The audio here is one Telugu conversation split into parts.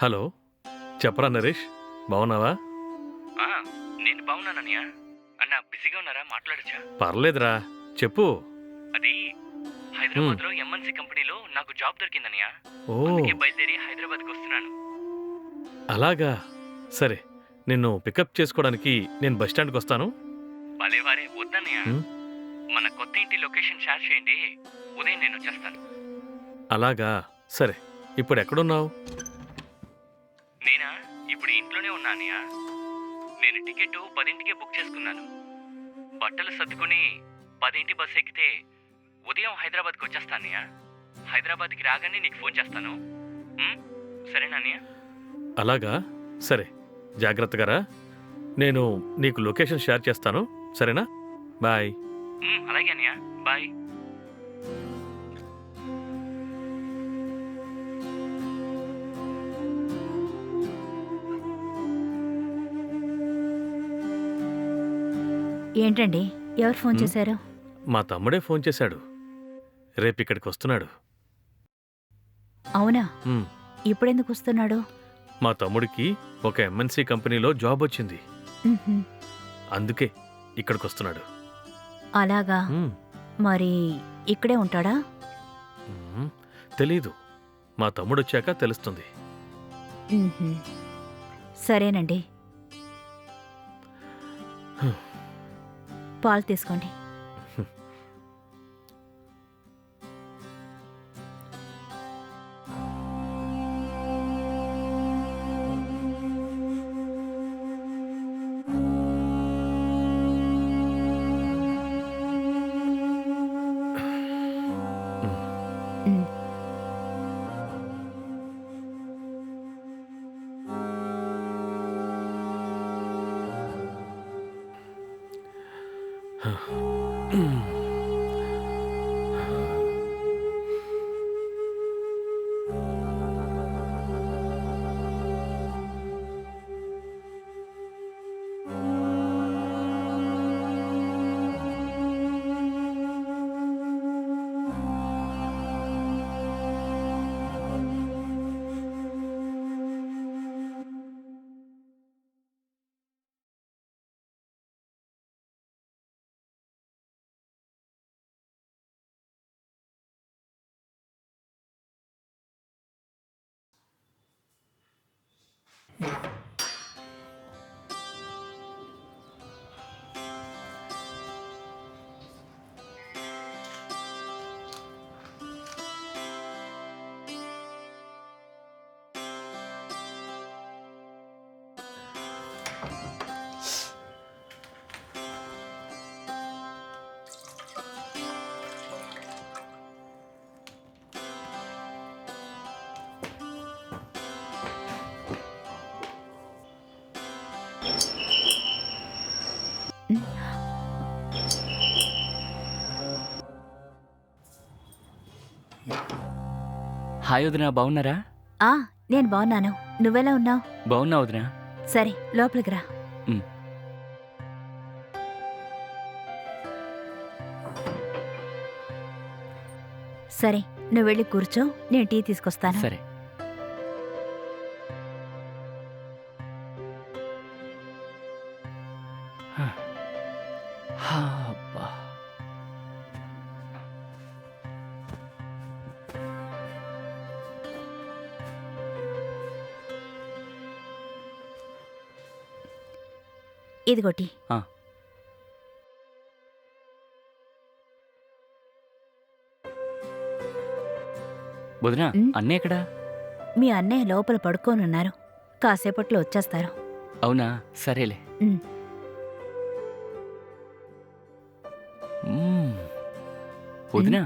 హలో, చెప్పరా నరేష్, బాగున్నావా? ఆ, నేను బాగున్నానన్నయ్య. అన్న బిజీగా ఉన్నారా? మాట్లాడచ్చా? పర్లేదురా, చెప్పు. అది హైదరాబాద్లో ఎంఎన్సీ కంపెనీలో నాకు జాబ్ దొరికిందన్నయ్య. ఓ, అందుకే బయలుదేరి హైదరాబాద్కి వస్తున్నాను. అలాగా. సరే, నిన్ను పికప్ చేసుకోవడానికి నేను బస్ స్టాండ్కి వస్తాను. భలేవారే, వద్దన్నయ్య. ఉమ్, మన కొత్త ఇంటి లొకేషన్ షేర్ చేయండి, ఉదయం నేను వచ్చేస్తాను. అలాగా. సరే, ఇప్పుడు ఎక్కడున్నావు? నేనా ఇప్పుడు ఇంట్లోనే ఉన్నా అన్నయ్య. నేను టికెట్ 10ంటికే బుక్ చేసుకున్నాను. బట్టలు సర్దుకుని 10ంటి బస్ ఎక్కితే ఉదయం హైదరాబాద్కి వచ్చేస్తాను అన్నయ్య. హైదరాబాద్కి రాగానే నీకు ఫోన్ చేస్తాను. ఉమ్, సరేనా అన్నయ్య? అలాగా. సరే, జాగ్రత్తగా రా. నేను నీకు లొకేషన్ షేర్ చేస్తాను, సరేనా? బాయ్. అలాగే అన్నయ్య, బాయ్. ఏంటండి, ఎవరు ఫోన్ ఉమ్, చేశారు? మా తమ్ముడే ఫోన్ చేశాడు. రేపు ఇక్కడికి వస్తున్నాడు. అవునా? ఉమ్, ఇప్పుడెందుకు వస్తున్నాడు? మా తమ్ముడికి ఒక ఎంఎన్సీ కంపెనీలో జాబ్ వచ్చింది. ఉహుం, అందుకే ఇక్కడికి వస్తున్నాడు. అలాగా. ఉమ్, మరి ఇక్కడే ఉంటాడా? ఉమ్, తెలీదు. మా తమ్ముడు వచ్చాక తెలుస్తుంది. ఉహుం, సరేనండి. హ్మ్. పాలు తీసుకోండి. ఉమ్, హాయ్ వదినా, బాగున్నారా? ఆ, నేను బాగున్నాను. నువ్వెలా ఉన్నావు? బాగున్నా వదినా. సరే, లోపలికి రా. ఉమ్, సరే, నువ్వు వెళ్ళి కూర్చో, నేను టీ తీసుకొస్తాను. సరే. హ, హా, అబ్బా. ఇదిగో టీ. ఆ, వదినా, ఉమ్, అన్నయ్య ఎక్కడా? మీ అన్నయ్య లోపల పడుకోనున్నారు. కాసేపట్లో వచ్చేస్తారు. అవునా, సరేలే. ఉమ్, మ్మ్. వదినా,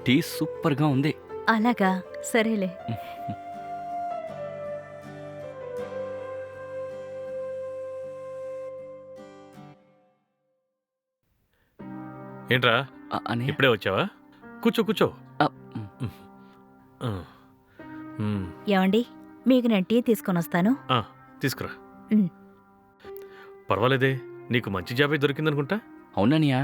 టీ సూపర్గా ఉంది. అలాగా, సరేలే. ఏంట్రా, అన్నయ్య. ఇప్పుడే వచ్చావా? కూర్చో కూర్చో. ఆ, మ్, ఆ, ఉమ్, ఏమండి, మీకు నేను టీ తీసుకొని వస్తాను. ఆ, తీసుకురా. ఉమ్, పర్వాలేదే, నీకు మంచి జాబే దొరికిందనుకుంటా. అవునన్నయ్య,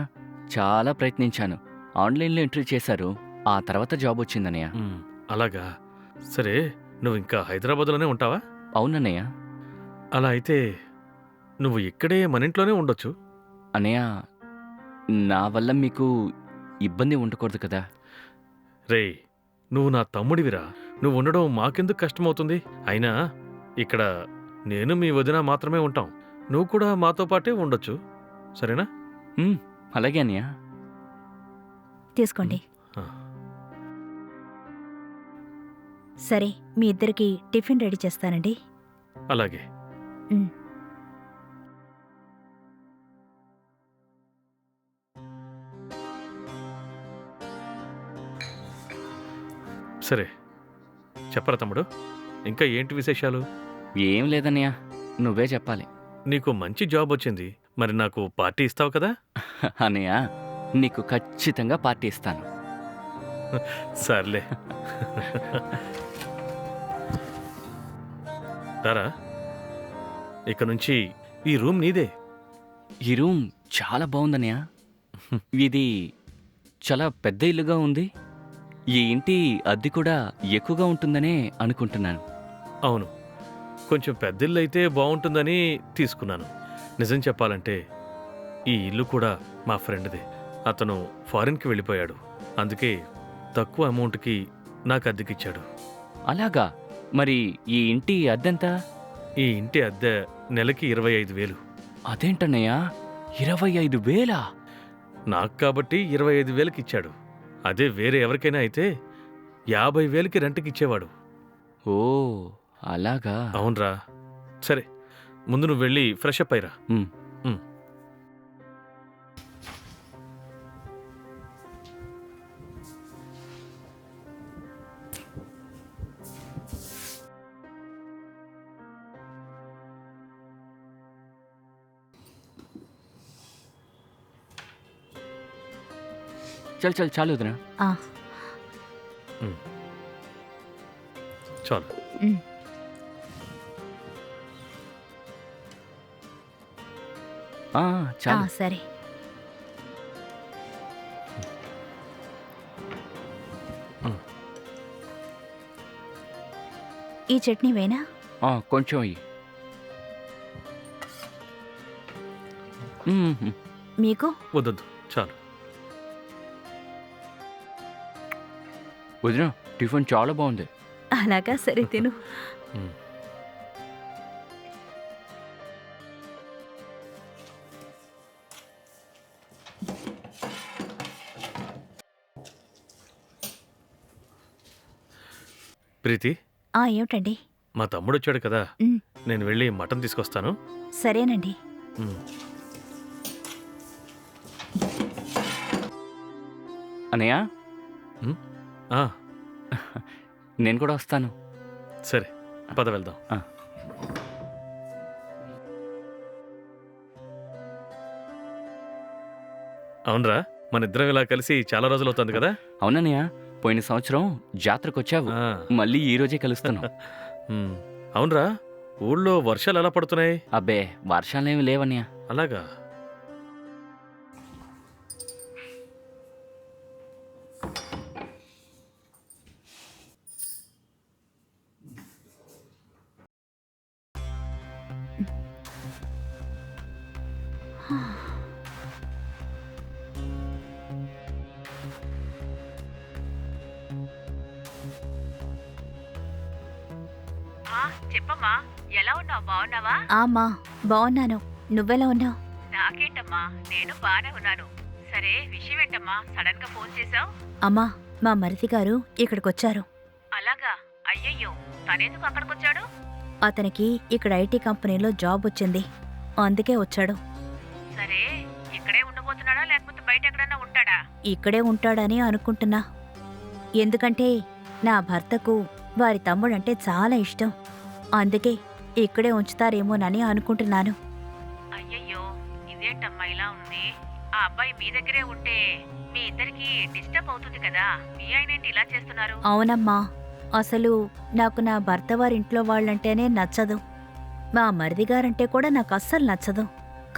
చాలా ప్రయత్నించాను. ఆన్లైన్లో ఇంటర్వ్యూ చేశారు, ఆ తర్వాత జాబ్ వచ్చిందన్నయ్య. అలాగా. సరే, నువ్వు ఇంకా హైదరాబాద్లోనే ఉంటావా? అవునన్నయ్య. అలా అయితే నువ్వు ఇక్కడే మన ఇంట్లోనే ఉండొచ్చు. అన్నయ్య, నా వల్ల మీకు ఇబ్బంది ఉండకూడదు కదా. రేయ్, నువ్వు నా తమ్ముడివిరా. నువ్వు ఉండడం మాకెందుకు కష్టమవుతుంది? అయినా ఇక్కడ నేను మీ వదిన మాత్రమే ఉంటాం. నువ్వు కూడా మాతో పాటే ఉండొచ్చు, సరేనా? అలాగే అన్నయ్య. తీసుకోండి. ఆ, సరే, మీ ఇద్దరికి టిఫిన్ రెడీ చేస్తానండి. అలాగే. ఉమ్. సరే, చెప్పరా తమ్ముడు, ఇంకా ఏంటి విశేషాలు? ఏం లేదన్నయ్య, నువ్వే చెప్పాలి. నీకు మంచి జాబ్ వచ్చింది, మరి నాకు పార్టీ ఇస్తావు కదా? అన్నయ్య, నీకు ఖచ్చితంగా పార్టీ ఇస్తాను. సర్లే. రారా, ఇక నుంచి ఈ రూమ్ నీదే. ఈ రూమ్ చాలా బాగుందన్నయ్య. ఇది చాలా పెద్ద ఇల్లుగా ఉంది. ఈ ఇంటి అద్దె కూడా ఎక్కువగా ఉంటుందనే అనుకుంటున్నాను. అవును, కొంచెం పెద్దిల్లు అయితే బాగుంటుందని తీసుకున్నాను. నిజం చెప్పాలంటే ఈ ఇల్లు కూడా మా ఫ్రెండ్దే. అతను ఫారిన్కి వెళ్ళిపోయాడు, అందుకే తక్కువ అమౌంట్కి నాకు అద్దెకిచ్చాడు. అలాగా? మరి ఈ ఇంటి అద్దెంత? ఈ ఇంటి అద్దె నెలకి 25,000. అదేంటన్నయ్య, 25,000? నాకు కాబట్టి 25,000కి ఇచ్చాడు. అదే వేరే ఎవరికైనా అయితే 50,000కి రెంట్కి ఇచ్చేవాడు. ఓ, అలాగా? అవునరా. సరే, ముందు నువ్వు వెళ్ళి ఫ్రెష్ అప్ అయ్యిరా. ఉమ్. చాలు వదినా. ఆ, చాలు. ఉమ్. ఆ, చాలు. సరే. ఈ చట్నీ వేనా? కొంచెం అయ్యి. మీకు? వద్దొద్దు, చాలు. వదినా, టిఫిన్ చాలా బాగుంది. అలాగా, సరే తిను. ఉమ్. ప్రీతి, ఏమిటండి? మా తమ్ముడు వచ్చాడు కదా, ఉమ్, నేను వెళ్ళి మటన్ తీసుకొస్తాను. సరేనండి. ఉమ్. అన్నయ్య, ఆ, నేను కూడా వస్తాను. సరే, పద వెళ్దాం. ఆ. అవునరా, మన ఇద్దరం ఇలా కలిసి చాలా రోజులు అవుతుంది కదా. అవునన్నయ్య, పోయిన సంవత్సరం జాతరకు వచ్చావు, ఆ. మళ్ళీ ఈ రోజే కలుస్తున్నాం. ఉమ్. అవునరా, ఊళ్ళో వర్షాలు ఎలా పడుతున్నాయి? అబ్బే, వర్షాలేమి లేవన్నయ్య. అలాగా? చెప్పమ్మా, ఎలా ఉన్నావు? బాగున్నావా? అమ్మా, బాగున్నాను. నువ్వెలా ఉన్నావు? నాకేంటమ్మా, నేను బానే ఉన్నాను. సరే, విషయం ఏంటమ్మా, సడన్ గా ఫోన్ చేసావు? అమ్మా, మా మరిది గారు ఇక్కడికొచ్చారు. అలాగా? అయ్యయ్యో, తనెందుకు అక్కడికొచ్చాడు? అతనికి ఇక్కడ ఐటీ కంపెనీలో జాబ్ వచ్చింది, అందుకే వచ్చాడు. సరే, ఇక్కడే ఉండబోతున్నాడా లేకపోతే బయట ఎక్కడన్నా ఉంటాడా? ఇక్కడే ఉంటాడని అనుకుంటున్నా. ఎందుకంటే నా భర్తకు వారి తమ్ముడంటే చాలా ఇష్టం, అందుకే ఇక్కడే ఉంచుతారేమోనని అనుకుంటున్నాను. అయ్యయ్యో, ఇదేంటమ్మా ఇలా ఉంది? ఆ అబ్బాయి మీ దగ్గరే ఉంటే మీ ఇద్దరికి డిస్టర్బ్ అవుతుంది కదా. మీ ఆయనేంటి ఇలా చేస్తున్నారు? అవునమ్మా, అసలు నాకు నా భర్త వారింట్లో వాళ్ళంటేనే నచ్చదు. మా మరిదిగారంటే కూడా నాకు అస్సలు నచ్చదు.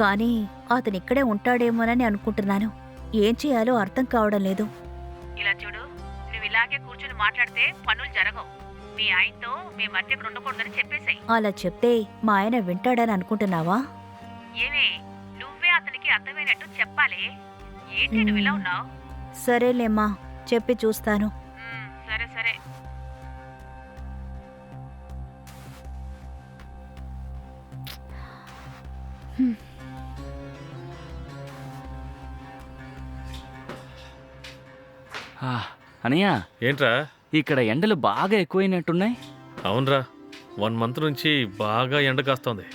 కానీ అతను ఇక్కడే ఉంటాడేమోనని అనుకుంటున్నాను. ఏం చేయాలో అర్థం కావడం లేదు. ఇలా చూడు, నువ్వు ఇలాగే కూర్చుని మాట్లాడితే పనులు జరగవు. మీ ఆయనతో మీ మధ్య ఇక్కడ ఉండకూడదని చెప్పేశాయి. అలా చెప్తే మా ఆయన వింటాడని అనుకుంటున్నావా? ఏమే, నువ్వే అతనికి అర్థమైనట్టు చెప్పాలి. ఏంటి నువ్వు ఇలా ఉన్నావు? సరేలేమ్మా, చెప్పి చూస్తాను. సరే సరే. అనయ్య, ఏంట్రా? ఇక్కడ ఎండలు బాగా ఎక్కువైనట్టున్నాయి. అవునరా, 1 మంత్ నుంచి బాగా ఎండ కాస్తోంది.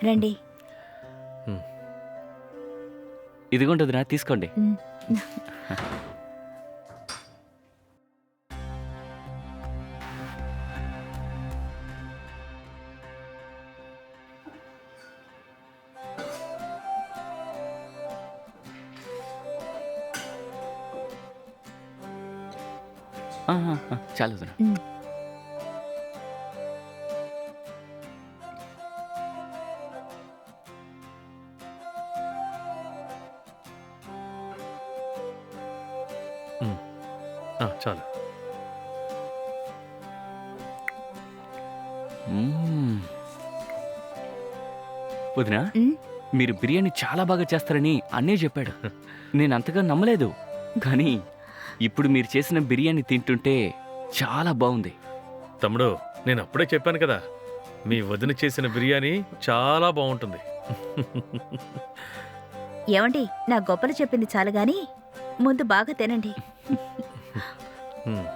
రండి. ఇదిగోంటుందిరా, తీసుకోండి. ఉమ్. చాలు వదినా. ఉమ్. చాలు. వదినా, ఉమ్. మీరు బిర్యానీ చాలా బాగా చేస్తారని అన్నయ్య చెప్పాడు. నేను అంతగా నమ్మలేదు, కానీ ఇప్పుడు మీరు చేసిన బిర్యానీ తింటుంటే చాలా బాగుంది. తమ్ముడు, నేను అప్పుడే చెప్పాను కదా, మీ వదిన చేసిన బిర్యానీ చాలా బాగుంటుంది. ఏమండి, నా గొప్పలు చెప్పింది చాలు గాని ముందు బాగా తినండి. హ్మ్.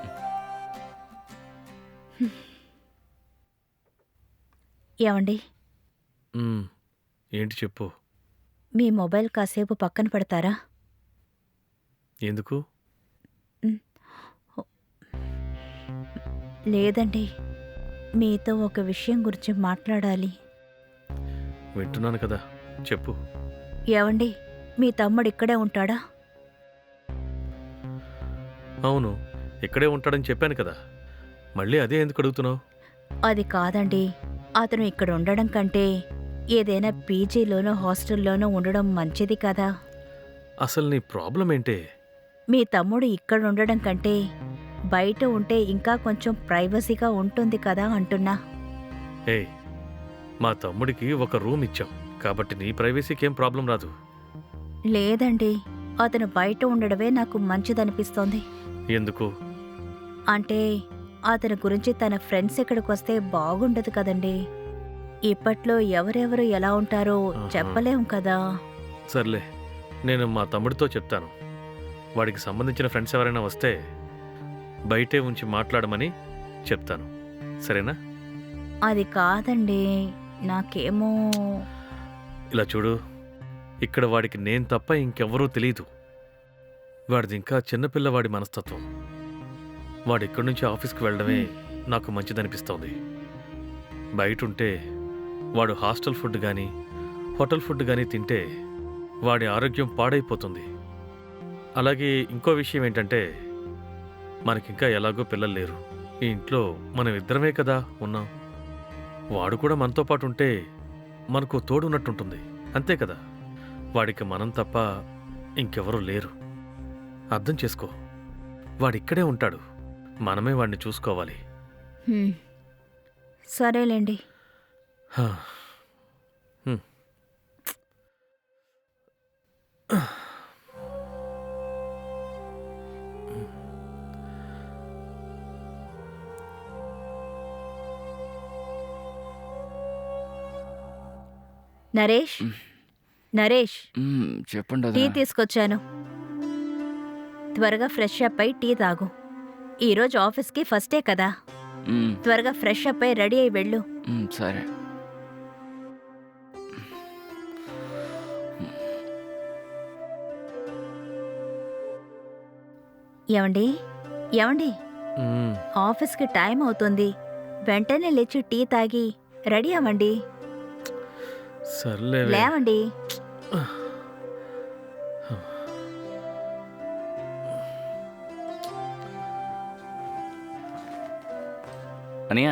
ఏమండి, హ్మ్. ఏంటి చెప్పు. మీ మొబైల్ కాసేపు పక్కన పెడతారా? ఎందుకు? లేదండి, మీతో ఒక విషయం గురించి మాట్లాడాలి. వింటున్నాను కదా, చెప్పు. ఏవండి, మీ తమ్ముడు ఇక్కడే ఉంటాడా? అవును, ఇక్కడే ఉంటాడని చెప్పాను కదా, మళ్ళీ అదే ఎందుకు అడుగుతున్నావు? అది కాదండి, అతను ఇక్కడ ఉండడం కంటే ఏదైనా పీజీలోనో హాస్టల్లోనో ఉండడం మంచిది కదా. అసలు నీ ప్రాబ్లం ఏంటే? మీ తమ్ముడు ఇక్కడ ఉండడం కంటే బయట ఉంటే ఇంకా కొంచెం ప్రైవసీగా ఉంటుంది కదా అంటున్నా. ఏయ్, మా తమ్ముడికి ఒక రూమ్ ఇచ్చాం కాబట్టి నీ ప్రైవసీకి ఏం ప్రాబ్లం రాదు. లేదండి, అతను బయట ఉండడమే నాకు మంచిదనిపిస్తోంది. ఎందుకు? అంటే అతని గురించి తన ఫ్రెండ్స్ ఇక్కడికి వస్తే బాగుండదు కదండి. ఇప్పట్లో ఎవరెవరు ఎలా ఉంటారో చెప్పలేం కదా. సర్లే, నేను మా తమ్ముడితో చెప్తాను. వాడికి సంబంధించిన ఫ్రెండ్స్ ఎవరైనా వస్తే బయటే ఉంచి మాట్లాడమని చెప్తాను, సరేనా? అది కాదండి, నాకేమో. ఇలా చూడు, ఇక్కడ వాడికి నేను తప్ప ఇంకెవ్వరూ తెలీదు. వాడిది ఇంకా చిన్నపిల్లవాడి మనస్తత్వం. వాడు ఇక్కడి నుంచి ఆఫీస్కి వెళ్ళడమే నాకు మంచిదనిపిస్తోంది. బయటుంటే వాడు హాస్టల్ ఫుడ్ కానీ హోటల్ ఫుడ్ కానీ తింటే వాడి ఆరోగ్యం పాడైపోతుంది. అలాగే ఇంకో విషయం ఏంటంటే, మనకింకా ఎలాగో పిల్లలు లేరు. ఈ ఇంట్లో మనం ఇద్దరమే కదా ఉన్నాం. వాడు కూడా మనతో పాటు ఉంటే మనకు తోడున్నట్టుంటుంది, అంతే కదా. వాడికి మనం తప్ప ఇంకెవరూ లేరు. అర్థం చేసుకో, వాడిక్కడే ఉంటాడు, మనమే వాడిని చూసుకోవాలి. హ్మ్. సరేలేండి. హా. హ్మ్. నరేష్, నరేష్, చెప్పండి టీ వదినా. తీసుకొచ్చాను. త్వరగా ఫ్రెష్ అప్ అయి టీ తాగు. ఈరోజు ఆఫీస్కి ఫస్టే కదా, త్వరగా ఫ్రెష్ అప్ అయి రెడీ అయి వెళ్ళు. సరే. ఏమండి, ఏమండి, మ్మ్. ఆఫీస్కి టైం అవుతుంది, వెంటనే లేచి టీ తాగి రెడీ అవ్వండి. సర్లే. లేవండి. అనయ్య,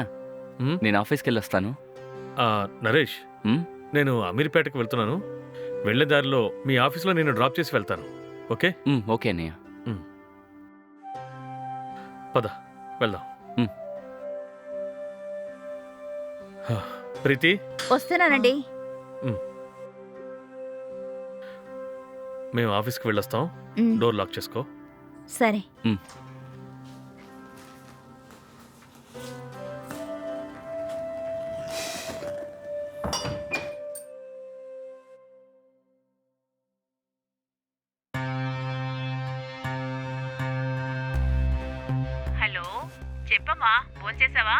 మ్మ్? నేను ఆఫీస్కి వెళ్ళొస్తాను. నరేష్, ఉమ్, నేను అమీర్పేటకు వెళ్తున్నాను. వెళ్ళే దారిలో మీ ఆఫీస్లో నేను డ్రాప్ చేసి వెళ్తాను. ఓకే? ఓకే అన్నయ్య. పద వెళ్దాం. ఉమ్. ప్రీతి, వస్తున్నానండి. మేము ఆఫీస్కి వెళ్ళొస్తాం. ఉమ్, డోర్ లాక్ చేసుకో. సరే. హలో, చెప్పమ్మా, భోంచేసావా?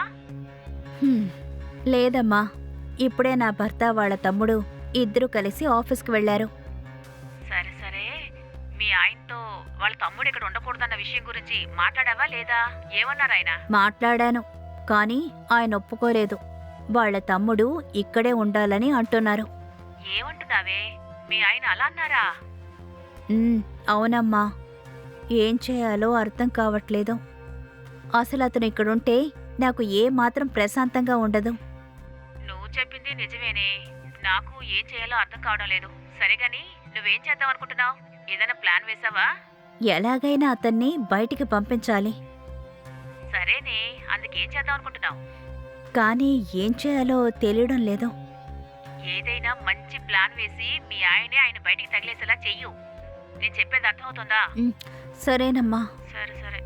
హ్మ్. లేదమ్మా, ఇప్పుడే నా భర్త వాళ్ళ తమ్ముడు ఇద్దరు కలిసి ఆఫీస్కి వెళ్లారు. సరే సరే, మీ ఆయనతో వాళ్ళ తమ్ముడు ఇక్కడ ఉండకూడదన్న విషయం గురించి మాట్లాడావా లేదా? ఏమన్నారు ఆయన? మాట్లాడాను, కానీ ఆయన ఒప్పుకోలేదు. వాళ్ళ తమ్ముడు ఇక్కడే ఉండాలని అంటున్నారు. ఏమంటున్నావే? మీ ఆయన అలా అన్నారా? ఉమ్, అవునమ్మా. ఏం చేయాలో అర్థం కావట్లేదు. అసలు అతను ఇక్కడుంటే నాకు ఏ మాత్రం ప్రశాంతంగా ఉండదు. నువ్వు చెప్పింది నిజమేనే. నాకు ఏం చేయాలో అర్థం కావడం లేదు. సరే గాని, నువ్వేం చేద్దాం అనుకుంటున్నావు? ఏదైనా ప్లాన్ వేసావా? ఎలాగైనా అతన్ని బయటికి పంపించాలి. సరేనే, అందుకేం చేద్దాం అనుకుంటున్నావు? కానీ ఏం చేయాలో తెలియడం లేదు. ఏదైనా మంచి ప్లాన్ వేసి మీ ఆయన బయటికి తగిలేసేలా చెయ్యు. నేను చెప్పేది అర్థమవుతుందా? సరేనమ్మా. సరే సరే.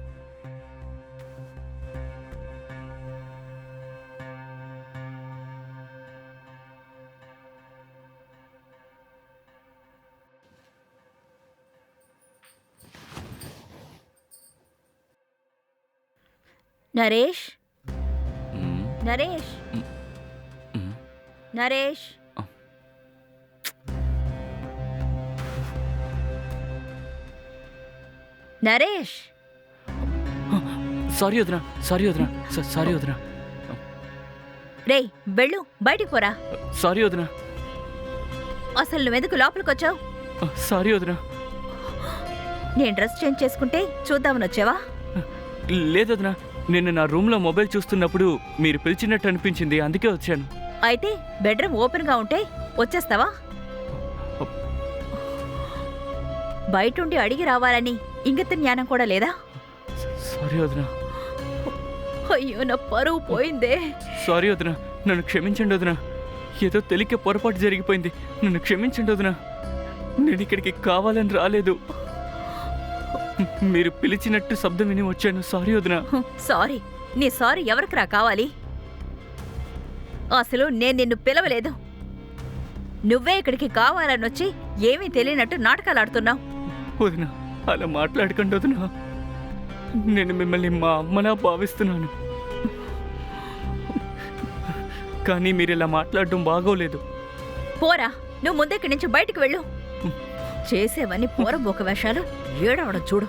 నరేష్, ఉమ్, నరేష్, ఉమ్. నరేష్. నరేష్, సారీ వదినా, సారీ వదినా, సారీ వదినా, రేయ్ వెళ్ళు, బయటికి పోరా. సారీ వదినా, అసలు నువ్వెందుకు లోపలికొచ్చావు? సారీ వదినా. నేను డ్రెస్ చేంజ్ చేసుకుంటే చూద్దామని వచ్చావా? లేదొదినా, నేను నా రూమ్లో మొబైల్ చూస్తున్నప్పుడు మీరు పిలిచినట్టు అనిపించింది, అందుకే వచ్చాను. అయితే బెడ్రూమ్ ఓపెన్గా ఉంటే వచ్చేస్తావా? బయటుండి అడిగి రావాలని ఇంగిత జ్ఞానం కూడా లేదా? సారీ వదినా, అయ్యో, నా పరువు పోయిందే. సారీ వదినా, నన్ను క్షమించండి వదినా. ఏదో తెలియక పొరపాటు జరిగిపోయింది, నన్ను క్షమించండి వదినా. నేను ఇక్కడికి కావాలని రాలేదు, మీరు పిలిచినట్టు శబ్దం విని వచ్చాను. సారీ వదినా. సారీ? నీ సారీ ఎవరికి రా కావాలి? అసలు నేను నిన్ను పిలవలేదు. నువ్వే ఇక్కడికి కావాలని వచ్చి ఏమీ తెలియనట్టు నాటకాలు ఆడుతున్నావు. వదినా, అలా మాట్లాడకండి వదినా. నేను మిమ్మల్ని మా అమ్మలా భావిస్తున్నాను, కానీ మీరు ఇలా మాట్లాడడం బాగోలేదు. పోరా, నువ్వు ముందే ఇక్కడి నుంచి బయటికి వెళ్ళు. చేసేవన్నీ పోరబోక వేషాలు, ఏడవడం చూడు.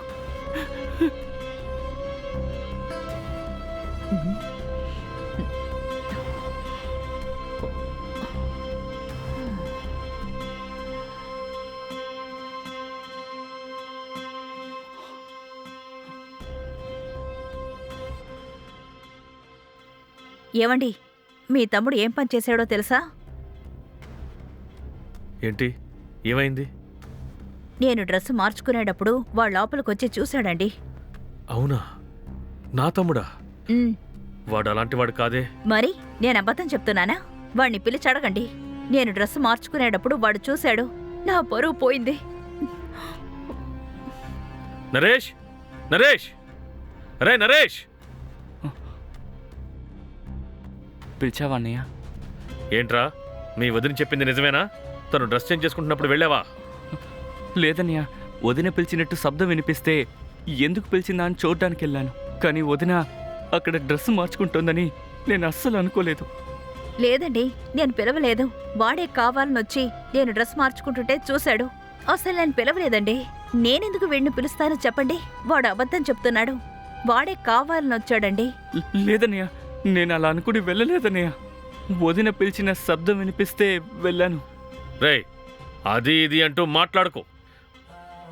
ఏమండి, మీ తమ్ముడు ఏం పని చేశాడో తెలుసా? ఏంటి, ఏమైంది? నేను డ్రెస్ మార్చుకునేటప్పుడు వాడు లోపలికొచ్చి చూశాడండి. అవునా? నా తమ్ముడా? ఉమ్, వాడు అలాంటి వాడు కాదే. మరి నేను అబద్ధం చెప్తున్నానా? వాణ్ణి పిలిచి అడగండి. నేను డ్రెస్ మార్చుకునేటప్పుడు వాడు చూశాడు. నా పరువు పోయింది. నరేష్, నరేష్, అరే నరేష్! పిలిచావా అన్నయ్య? ఏంట్రా, మీ వదిన చెప్పింది నిజమేనా? తను డ్రెస్ చేంజ్ చేసుకుంటున్నప్పుడు వెళ్ళావా? లేదన్నయ్య, వదిన పిలిచినట్టు శబ్దం వినిపిస్తే ఎందుకు పిలిచిందా అని చూడడానికి వెళ్ళాను. కానీ వదిన అక్కడ డ్రెస్ మార్చుకుంటోందని నేను అస్సలు అనుకోలేదు. లేదండి, నేను పిలవలేదు. వాడే కావాలనొచ్చి నేను డ్రెస్ మార్చుకుంటుంటే చూశాడు. అసలు నేను పిలవలేదండి. నేనెందుకు వీడిని పిలుస్తానో చెప్పండి. వాడు అబద్ధం చెప్తున్నాడు. వాడే కావాలనొచ్చాడండి. లేదన్నయ్య, నేను అలా అనుకుని వెళ్ళలేదన్నయ్య. వదిన పిలిచిన శబ్దం వినిపిస్తే వెళ్ళాను. రేయ్, అది ఇది అంటూ మాట్లాడుకో.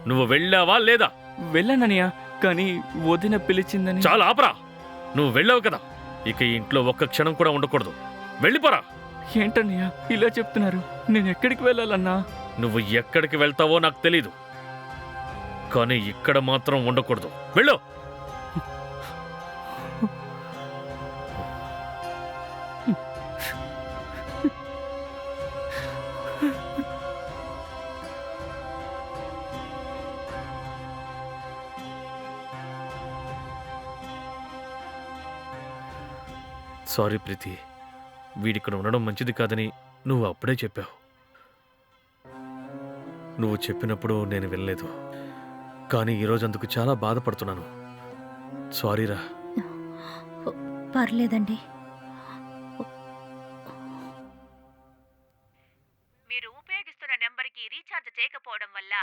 నువ్వు వెళ్ళావా లేదా? వెళ్ళానన్నయ్య, కానీ వదిన పిలిచిందని. చాలా ఆపరా. నువ్వు వెళ్ళావు కదా, ఇక ఈ ఇంట్లో ఒక్క క్షణం కూడా ఉండకూడదు. వెళ్ళిపోరా. ఏంటన్నయ్య ఇలా చెప్తున్నారు? నేను ఎక్కడికి వెళ్ళాలన్నా? నువ్వు ఎక్కడికి వెళ్తావో నాకు తెలీదు, కానీ ఇక్కడ మాత్రం ఉండకూడదు. వెళ్ళు. సారీ ప్రీతి, వీడిక్కడ ఉండడం మంచిది కాదని నువ్వు అప్పుడే చెప్పావు. నువ్వు చెప్పినప్పుడు నేను వినలేదు, కానీ ఈరోజు అందుకు చాలా బాధపడుతున్నాను. సారీరా. పర్లేదండి. మీరు ఉపయోగిస్తున్న నెంబర్కి రీఛార్జ్ చేయకపోవడం వల్ల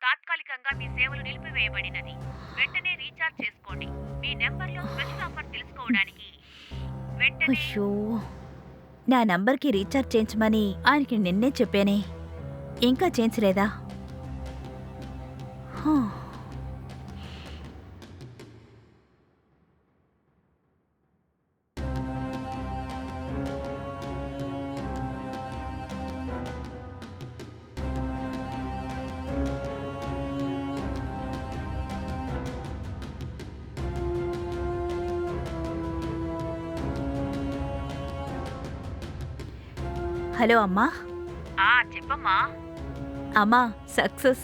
తాత్కాలికంగా మీ సేవలు నిలిపివేయబడినది. వెంటనే రీఛార్జ్ చేసుకోండి. మీ నెంబర్లో స్పెషల్ ఆఫర్ తెలుసుకోవడానికి వెంటనే అయ్యో, నా నంబర్కి రీఛార్జ్ చేయించమని ఆయనకి నిన్నే చెప్పానే, ఇంకా చేయించలేదా? హా. హలో అమ్మా. చెప్పమ్మా. అమ్మా, సక్సెస్.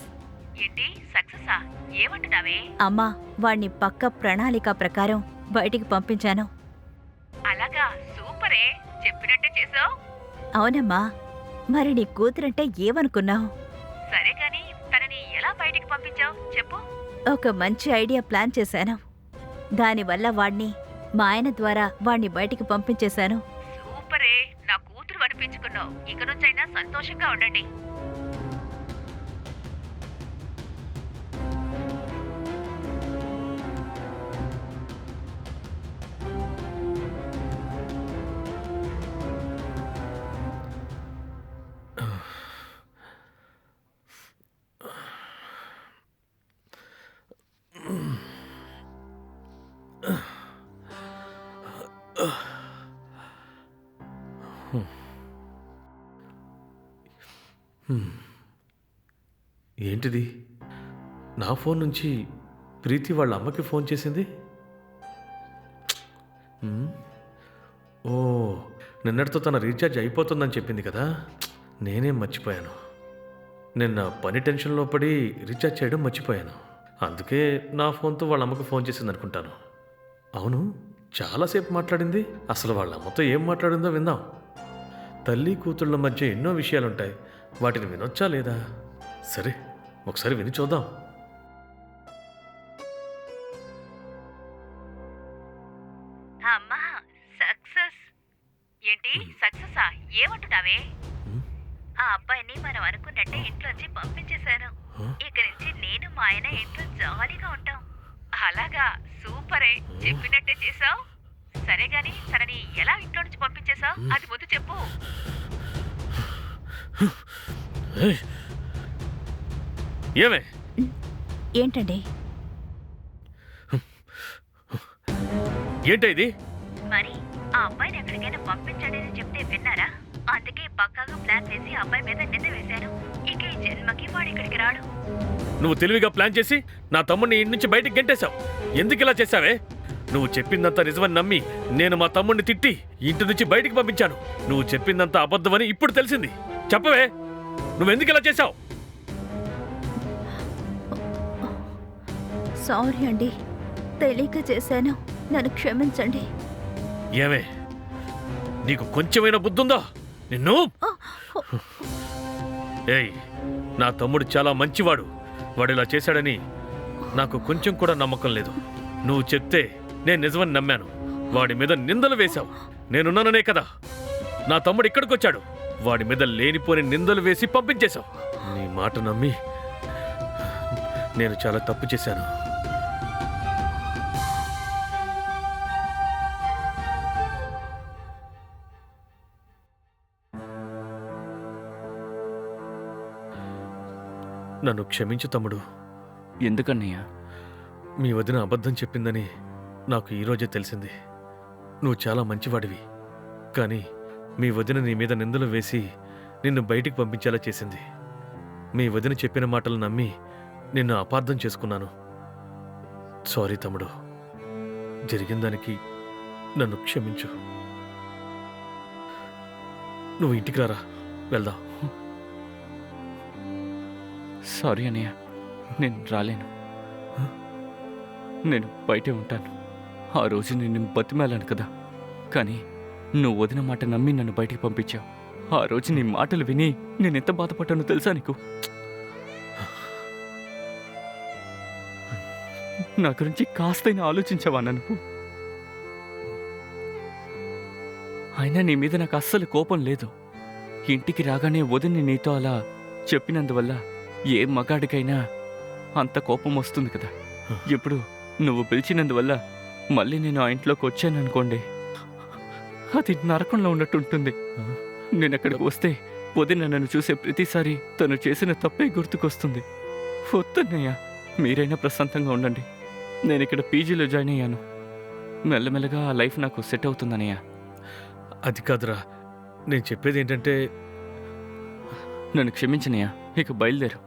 ఏంటి సక్సెసా? ఏమంటున్నావే? అమ్మా, వాణ్ణి పక్క ప్రణాళిక ప్రకారం బయటికి పంపించాను. అలాగా, సూపరే. చెప్పినట్టే చేసావు. అవునమ్మా, మరి నీ కూతురంటే ఏమనుకున్నావు? సరే గాని తనని ఎలా బయటికి పంపించావు చెప్పు. ఒక మంచి ఐడియా ప్లాన్ చేశాను. దానివల్ల వాణ్ణి మా ఆయన ద్వారా వాణ్ణి బయటికి పంపించేశాను. సూపరే, నా కూతురు అనిపించుకున్నావు. ఇక నుంచైనా సంతోషంగా ఉండండి. ఏంటిది? నా ఫోన్ నుంచి ప్రీతి వాళ్ళ అమ్మకి ఫోన్ చేసింది. ఓ, నిన్నటితో తన రీఛార్జ్ అయిపోతుందని చెప్పింది కదా. నేనేం మర్చిపోయాను. నిన్న పని టెన్షన్లో పడి రీఛార్జ్ చేయడం మర్చిపోయాను. అందుకే నా ఫోన్తో వాళ్ళ అమ్మకి ఫోన్ చేసింది అనుకుంటాను. అవును, చాలాసేపు మాట్లాడింది. అసలు వాళ్ళ అమ్మతో ఏం మాట్లాడిందో విందాం. తల్లి కూతుళ్ళ మధ్య ఎన్నో విషయాలుంటాయి, వాటిని వినొచ్చా లేదా? సరే, ఒకసారి విని చూద్దాం. అమ్మా, సక్సెస్. ఏంటి సక్సెసా? ఏమంటున్నావే? ఆ అబ్బాయిని మనం అనుకున్నట్టే ఇంట్లోంచి పంపించేశాను. ఇక నుంచి నేను మా ఆయన ఇంట్లో జాలీగా ఉంటాం. అలాగా, సూపరే. చెప్పినట్టే చేసావు. సరే గాని తనని ఎలా ఇంట్లో నుంచి పంపించేశావు అది ముందు చెప్పు. ఏమే? ఏంటండి? ఏంటో ఇది? మరి ఆ అబ్బాయిని ఎక్కడికైనా పంపించండి అని చెప్తే విన్నారా? అందుకే పక్కాగా ప్లాన్ వేసి ఆ అబ్బాయి మీద నింద వేశాను. ఇక ఈ జన్మకి వాడు ఇక్కడికి రాడు. నువ్వు తెలివిగా ప్లాన్ చేసి నా తమ్ముడిని ఇంటి నుంచి బయటికి గెంటేశావు. ఎందుకు ఇలా చేశావే? నువ్వు చెప్పిందంతా నిజమని నమ్మి నేను మా తమ్ముడిని తిట్టి ఇంటి నుంచి బయటికి పంపించాను. నువ్వు చెప్పిందంతా అబద్ధమని ఇప్పుడు తెలిసింది. చెప్పవే, నువ్వెందుకు ఇలా చేశావు? సారీ అండి, తెలియక చేశాను, నన్ను క్షమించండి. ఏమే, నీకు కొంచెమైనా బుద్ధుందా? నిన్ను ఏయ్, నా తమ్ముడు చాలా మంచివాడు. వాడు ఇలా చేశాడని నాకు కొంచెం కూడా నమ్మకం లేదు. నువ్వు చెప్తే నేను నిజమని నమ్మాను. వాడి మీద నిందలు వేశావు. నేనున్నాననే కదా నా తమ్ముడు ఇక్కడికి వచ్చాడు. వాడి మీద లేనిపోని నిందలు వేసి పంపించేశావు. నీ మాట నమ్మి నేను చాలా తప్పు చేశాను. నన్ను క్షమించు తమ్ముడు. ఎందుకన్నయ్య? మీ వదిన అబద్ధం చెప్పిందని నాకు ఈరోజే తెలిసింది. నువ్వు చాలా మంచివాడివి, కానీ మీ వదిన నీ మీద నిందలు వేసి నిన్ను బయటికి పంపించేలా చేసింది. మీ వదిన చెప్పిన మాటలు నమ్మి నిన్ను అపార్థం చేసుకున్నాను. సారీ తమ్ముడు. జరిగిన దానికి నన్ను క్షమించు. నువ్వు ఇంటికి రారా, వెళ్దాం. సారీ అన్నయ్య, నేను రాలేను. నేను బయటే ఉంటాను. ఆ రోజు నిన్ను బతిమాలాను కదా, కానీ నువ్వు వదిన మాట నమ్మి నన్ను బయటికి పంపించావు. ఆ రోజు నీ మాటలు విని నేను ఎంత బాధపడ్డానో తెలుసా నీకు? నా గురించి కాస్తైనా ఆలోచించావా నువ్వు? అయినా నీ మీద నాకు అస్సలు కోపం లేదు. ఇంటికి రాగానే వదిని నీతో అలా చెప్పినందువల్ల ఏ మగాడికైనా అంత కోపం వస్తుంది కదా. ఇప్పుడు నువ్వు పిలిచినందువల్ల మళ్ళీ నేను ఆ ఇంట్లోకి వచ్చాననుకోండి, అది నరకంలో ఉన్నట్టుంటుంది. నేను అక్కడికి వస్తే వదిన నన్ను చూసే ప్రతిసారి తను చేసిన తప్పే గుర్తుకొస్తుంది. వద్దన్నయ్య, మీరైనా ప్రశాంతంగా ఉండండి. నేను ఇక్కడ పీజీలో జాయిన్ అయ్యాను. మెల్లమెల్లగా ఆ లైఫ్ నాకు సెట్ అవుతుందన్నయ్య. అది కాదురా, నేను చెప్పేది ఏంటంటే నన్ను క్షమించనయ్య, ఇక బయలుదేరు.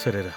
సరేరా.